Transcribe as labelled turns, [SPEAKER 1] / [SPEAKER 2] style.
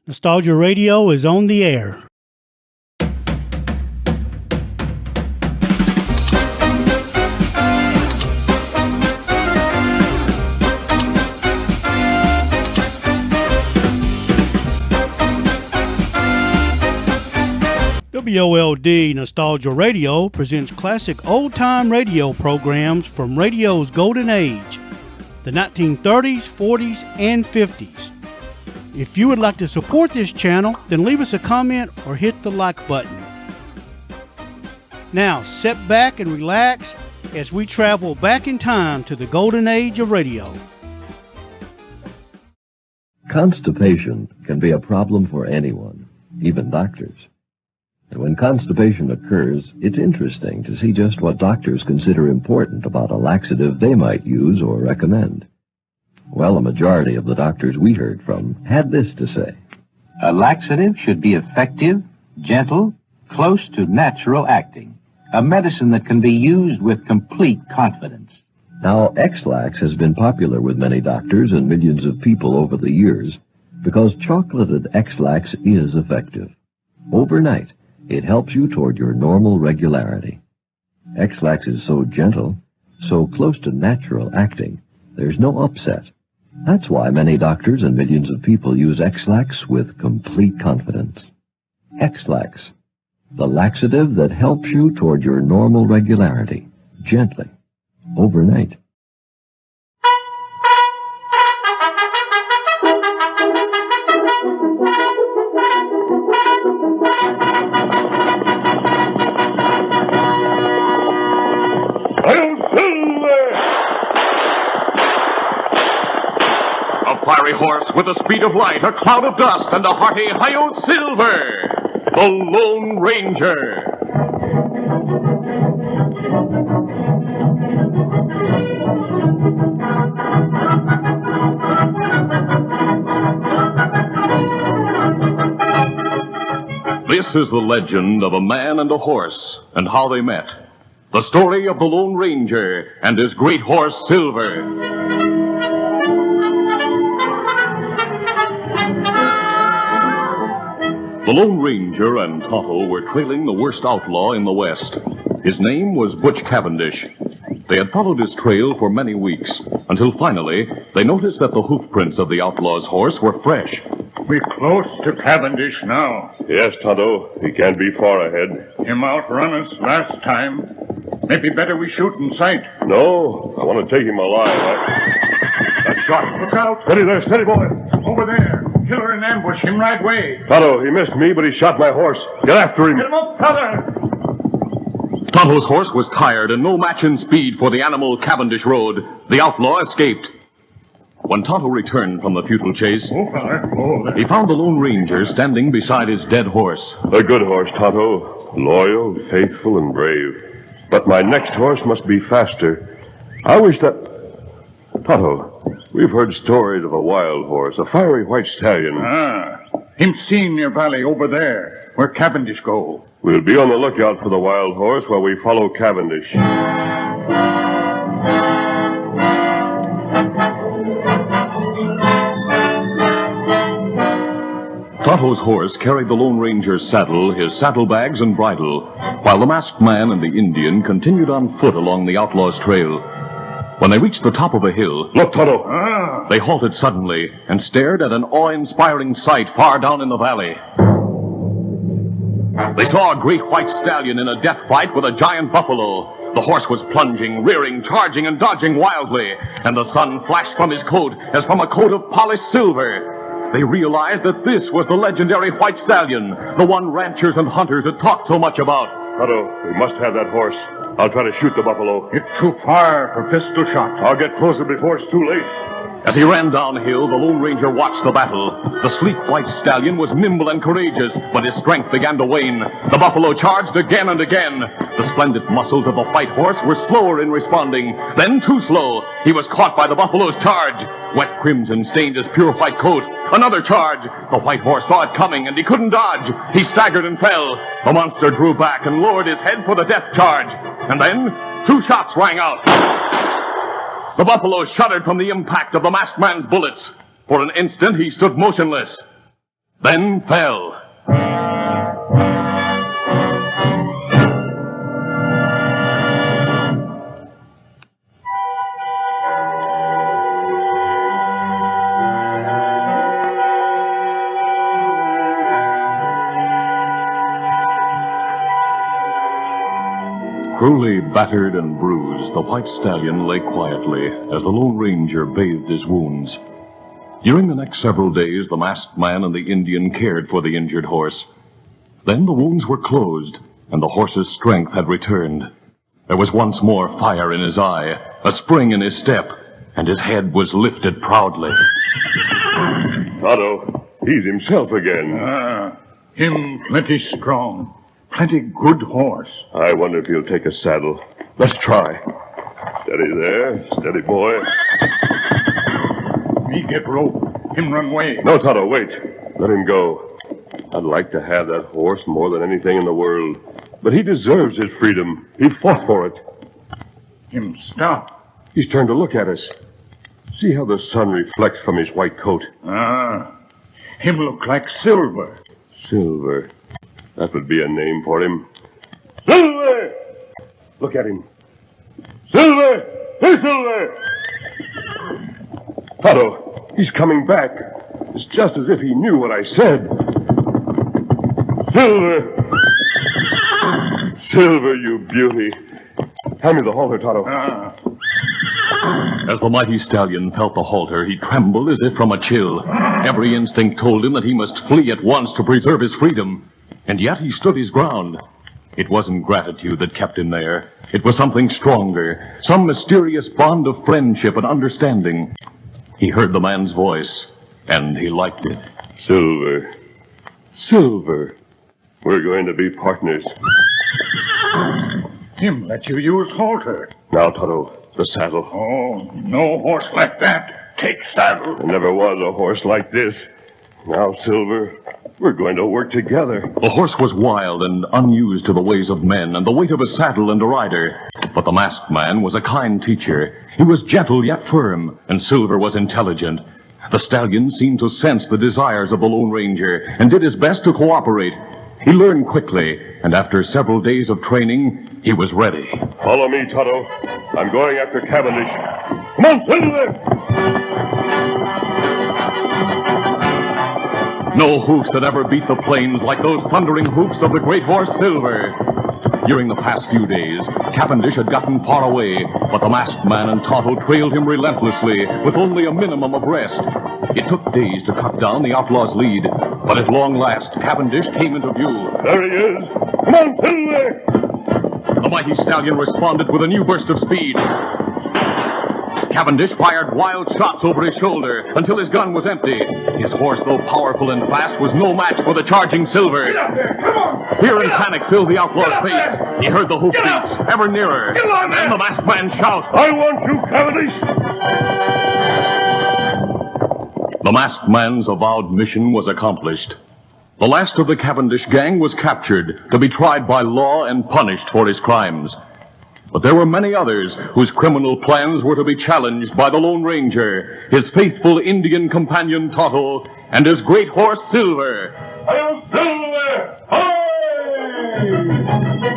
[SPEAKER 1] Nostalgia Radio is on the air. WOLD Nostalgia Radio presents classic old-time radio programs from radio's golden age, the 1930s, 40s, and 50s. If you would like to support this channel, then leave us a comment or hit the like button. Now, sit back and relax as we travel back in time to the golden age of radio.
[SPEAKER 2] Constipation can be a problem for anyone, even doctors. And when constipation occurs, it's interesting to see just what doctors consider important about a laxative they might use or recommend. Well, a majority of the doctors we heard from had this to say.
[SPEAKER 3] A laxative should be effective, gentle, close to natural acting. A medicine that can be used with complete confidence.
[SPEAKER 2] Now, X-Lax has been popular with many doctors and millions of people over the years because chocolated X-Lax is effective. Overnight, it helps you toward your normal regularity. X-Lax is so gentle, so close to natural acting, there's no upset. That's why many doctors and millions of people use X-Lax with complete confidence. X-Lax, the laxative that helps you toward your normal regularity, gently, overnight.
[SPEAKER 4] Fiery horse with the speed of light, a cloud of dust, and a hearty Hi-Yo Silver, the Lone Ranger. This is the legend of a man and a horse, and how they met. The story of the Lone Ranger and his great horse, Silver. The Lone Ranger and Tonto were trailing the worst outlaw in the West. His name was Butch Cavendish. They had followed his trail for many weeks, until finally they noticed that the hoof prints of the outlaw's horse were fresh.
[SPEAKER 5] We're close to Cavendish now.
[SPEAKER 6] Yes, Tonto. He can't be far ahead.
[SPEAKER 5] Him outrun us last time. Maybe better we shoot in sight.
[SPEAKER 6] No, I want to take him alive. That shot.
[SPEAKER 5] Look out.
[SPEAKER 6] Steady there, steady, boy.
[SPEAKER 5] Over there. Killer in ambush. Him right way.
[SPEAKER 6] Tonto, he missed me, but he shot my horse. Get after him.
[SPEAKER 5] Get him up, brother.
[SPEAKER 4] Tonto's horse was tired and no match in speed for the animal Cavendish rode. The outlaw escaped. When Tonto returned from the futile chase, he found the Lone Ranger standing beside his dead horse.
[SPEAKER 6] A good horse, Tonto. Loyal, faithful, and brave. But my next horse must be faster. I wish that... Tonto, we've heard stories of a wild horse, a fiery white stallion.
[SPEAKER 5] Him seen near valley over there, where Cavendish go.
[SPEAKER 6] We'll be on the lookout for the wild horse while we follow Cavendish.
[SPEAKER 4] Tonto's horse carried the Lone Ranger's saddle, his saddlebags, and bridle, while the masked man and the Indian continued on foot along the outlaw's trail. When they reached the top of a hill...
[SPEAKER 6] Look, Tonto!
[SPEAKER 4] They halted suddenly and stared at an awe-inspiring sight far down in the valley. They saw a great white stallion in a death fight with a giant buffalo. The horse was plunging, rearing, charging, and dodging wildly, and the sun flashed from his coat as from a coat of polished silver. They realized that this was the legendary white stallion, the one ranchers and hunters had talked so much about.
[SPEAKER 6] Tonto, we must have that horse. I'll try to shoot the buffalo.
[SPEAKER 5] It's too far for pistol shot.
[SPEAKER 6] I'll get closer before it's too late.
[SPEAKER 4] As he ran downhill, the Lone Ranger watched the battle. The sleek white stallion was nimble and courageous, but his strength began to wane. The buffalo charged again and again. The splendid muscles of the white horse were slower in responding. Then too slow. He was caught by the buffalo's charge. Wet crimson stained his pure white coat. Another charge. The white horse saw it coming, and he couldn't dodge. He staggered and fell. The monster drew back and lowered his head for the death charge. And then 2 shots rang out. The buffalo shuddered from the impact of the masked man's bullets. For an instant, he stood motionless. then fell. Cruelly battered and bruised, the white stallion lay quietly as the Lone Ranger bathed his wounds. During the next several days, the masked man and the Indian cared for the injured horse. Then the wounds were closed, and the horse's strength had returned. There was once more fire in his eye, a spring in his step, and his head was lifted proudly.
[SPEAKER 6] Tonto, he's himself again.
[SPEAKER 5] Him plenty strong. Plenty good horse.
[SPEAKER 6] I wonder if he'll take a saddle. Let's try. Steady there. Steady, boy.
[SPEAKER 5] Me get rope. Him run away.
[SPEAKER 6] No, Tonto, wait. Let him go. I'd like to have that horse more than anything in the world. But he deserves his freedom. He fought for it.
[SPEAKER 5] Him stop.
[SPEAKER 6] He's turned to look at us. See how the sun reflects from his white coat.
[SPEAKER 5] Him look like Silver.
[SPEAKER 6] Silver. That would be a name for him. Silver! Look at him. Silver! Hey, Silver! Tonto, he's coming back. It's just as if he knew what I said. Silver! Silver, you beauty. Hand me the halter, Tonto.
[SPEAKER 4] As the mighty stallion felt the halter, he trembled as if from a chill. Every instinct told him that he must flee at once to preserve his freedom. And yet he stood his ground. It wasn't gratitude that kept him there. It was something stronger, some mysterious bond of friendship and understanding. He heard the man's voice, and he liked it.
[SPEAKER 6] Silver. Silver. We're going to be partners.
[SPEAKER 5] Him let you use halter.
[SPEAKER 6] Now, Tonto, the saddle.
[SPEAKER 5] Oh, no horse like that. Take saddle.
[SPEAKER 6] There never was a horse like this. Now, Silver, we're going to work together.
[SPEAKER 4] The horse was wild and unused to the ways of men and the weight of a saddle and a rider. But the masked man was a kind teacher. He was gentle yet firm, and Silver was intelligent. The stallion seemed to sense the desires of the Lone Ranger and did his best to cooperate. He learned quickly, and after several days of training, he was ready.
[SPEAKER 6] Follow me, Tonto. I'm going after Cavendish. Come on, Silver!
[SPEAKER 4] No hoofs had ever beat the plains like those thundering hoofs of the great horse Silver. During the past few days, Cavendish had gotten far away, but the masked man and Tonto trailed him relentlessly with only a minimum of rest. It took days to cut down the outlaw's lead, but at long last, Cavendish came into view.
[SPEAKER 6] There he is. Come on, Silver!
[SPEAKER 4] The mighty stallion responded with a new burst of speed. Cavendish fired wild shots over his shoulder until his gun was empty. His horse, though powerful and fast, was no match for the charging Silver.
[SPEAKER 5] Get up there. Come on.
[SPEAKER 4] Fear and panic filled the outlaw's face. He heard the hoofbeats ever nearer.
[SPEAKER 5] Get on there.
[SPEAKER 4] And the masked man shout,
[SPEAKER 6] I want you, Cavendish!
[SPEAKER 4] The masked man's avowed mission was accomplished. The last of the Cavendish gang was captured to be tried by law and punished for his crimes. But there were many others whose criminal plans were to be challenged by the Lone Ranger, his faithful Indian companion Tonto, and his great horse Silver.
[SPEAKER 6] Hail, Silver! Hooray!